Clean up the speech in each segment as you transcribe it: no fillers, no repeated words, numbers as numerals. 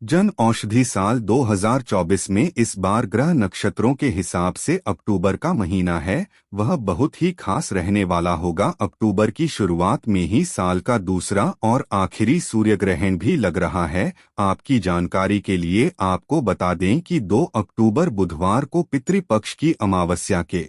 जन औषधि साल 2024 में इस बार ग्रह नक्षत्रों के हिसाब से अक्टूबर का महीना है वह बहुत ही खास रहने वाला होगा। अक्टूबर की शुरुआत में ही साल का दूसरा और आखिरी सूर्य ग्रहण भी लग रहा है। आपकी जानकारी के लिए आपको बता दें कि 2 अक्टूबर बुधवार को पितृपक्ष की अमावस्या के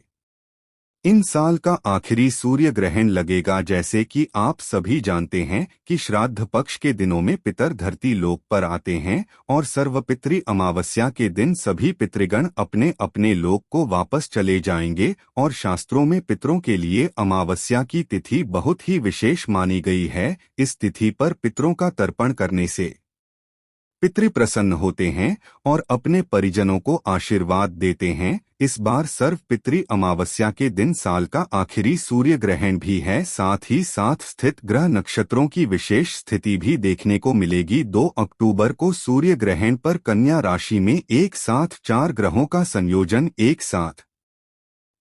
इन साल का आखिरी सूर्य ग्रहण लगेगा। जैसे कि आप सभी जानते हैं कि श्राद्ध पक्ष के दिनों में पितर धरती लोक पर आते हैं और सर्वपितृ अमावस्या के दिन सभी पितृगण अपने अपने लोक को वापस चले जाएंगे। और शास्त्रों में पितरों के लिए अमावस्या की तिथि बहुत ही विशेष मानी गई है। इस तिथि पर पितरों का तर्पण करने से पितृ प्रसन्न होते हैं और अपने परिजनों को आशीर्वाद देते हैं। इस बार सर्व पितृ अमावस्या के दिन साल का आखिरी सूर्य ग्रहण भी है। साथ ही साथ स्थित ग्रह नक्षत्रों की विशेष स्थिति भी देखने को मिलेगी। 2 अक्टूबर को सूर्य ग्रहण पर कन्या राशि में एक साथ 4 ग्रहों का संयोजन एक साथ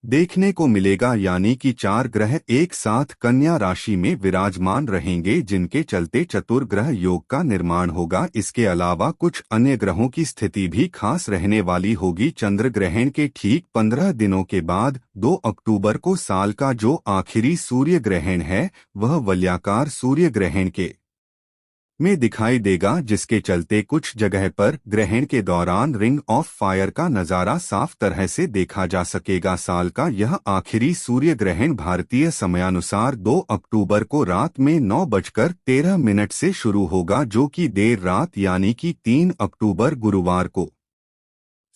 देखने को मिलेगा, यानी कि 4 ग्रह एक साथ कन्या राशि में विराजमान रहेंगे, जिनके चलते चतुर्ग्रह योग का निर्माण होगा। इसके अलावा कुछ अन्य ग्रहों की स्थिति भी खास रहने वाली होगी। चंद्र ग्रहण के ठीक 15 दिनों के बाद 2 अक्टूबर को साल का जो आखिरी सूर्य ग्रहण है वह वलयाकार सूर्य ग्रहण के में दिखाई देगा, जिसके चलते कुछ जगह पर ग्रहण के दौरान रिंग ऑफ फायर का नज़ारा साफ तरह से देखा जा सकेगा। साल का यह आखिरी सूर्य ग्रहण भारतीय समयानुसार 2 अक्टूबर को रात में 9:13 से शुरू होगा, जो कि देर रात यानी कि 3 अक्टूबर गुरुवार को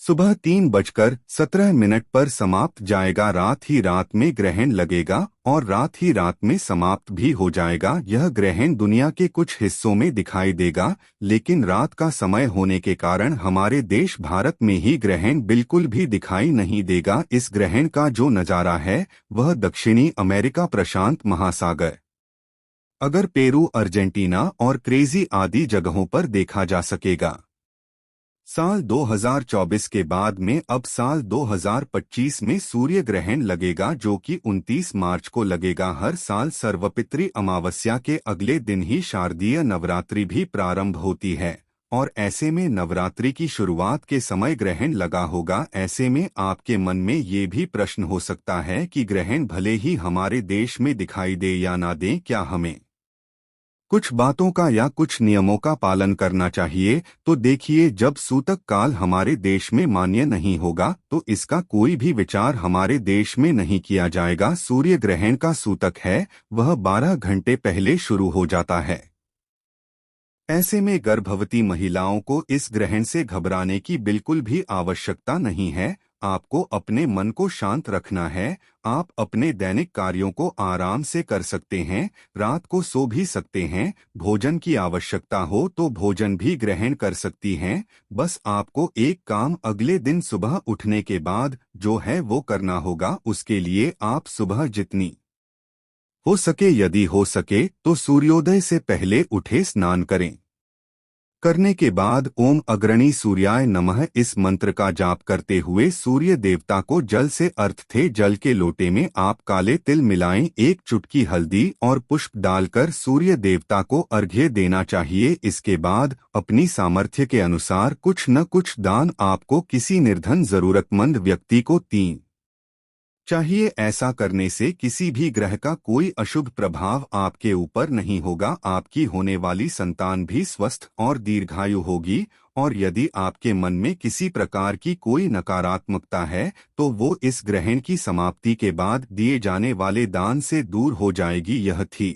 सुबह 3:17 पर समाप्त जाएगा। रात ही रात में ग्रहण लगेगा और रात ही रात में समाप्त भी हो जाएगा। यह ग्रहण दुनिया के कुछ हिस्सों में दिखाई देगा, लेकिन रात का समय होने के कारण हमारे देश भारत में ही ग्रहण बिल्कुल भी दिखाई नहीं देगा। इस ग्रहण का जो नज़ारा है वह दक्षिणी अमेरिका, प्रशांत महासागर, अगर पेरू, अर्जेंटीना और क्रेजी आदि जगहों पर देखा जा सकेगा। साल 2024 के बाद में अब साल 2025 में सूर्य ग्रहण लगेगा, जो कि 29 मार्च को लगेगा। हर साल सर्वपितृ अमावस्या के अगले दिन ही शारदीय नवरात्रि भी प्रारंभ होती है और ऐसे में नवरात्रि की शुरुआत के समय ग्रहण लगा होगा। ऐसे में आपके मन में ये भी प्रश्न हो सकता है कि ग्रहण भले ही हमारे देश में दिखाई दे या ना दे, क्या हमें कुछ बातों का या कुछ नियमों का पालन करना चाहिए? तो देखिए, जब सूतक काल हमारे देश में मान्य नहीं होगा तो इसका कोई भी विचार हमारे देश में नहीं किया जाएगा। सूर्य ग्रहण का सूतक है वह 12 घंटे पहले शुरू हो जाता है। ऐसे में गर्भवती महिलाओं को इस ग्रहण से घबराने की बिल्कुल भी आवश्यकता नहीं है। आपको अपने मन को शांत रखना है। आप अपने दैनिक कार्यों को आराम से कर सकते हैं, रात को सो भी सकते हैं। भोजन की आवश्यकता हो तो भोजन भी ग्रहण कर सकती हैं। बस आपको एक काम अगले दिन सुबह उठने के बाद जो है वो करना होगा। उसके लिए आप सुबह जितनी हो सके, यदि हो सके तो सूर्योदय से पहले उठे स्नान करें। करने के बाद ओम अग्रणी सूर्याय नमः इस मंत्र का जाप करते हुए सूर्य देवता को जल से अर्घ थे। जल के लोटे में आप काले तिल मिलाएं, एक चुटकी हल्दी और पुष्प डालकर सूर्य देवता को अर्घ्य देना चाहिए। इसके बाद अपनी सामर्थ्य के अनुसार कुछ न कुछ दान आपको किसी निर्धन जरूरतमंद व्यक्ति को तीन चाहिए। ऐसा करने से किसी भी ग्रह का कोई अशुभ प्रभाव आपके ऊपर नहीं होगा। आपकी होने वाली संतान भी स्वस्थ और दीर्घायु होगी। और यदि आपके मन में किसी प्रकार की कोई नकारात्मकता है तो वो इस ग्रहण की समाप्ति के बाद दिए जाने वाले दान से दूर हो जाएगी। यह थी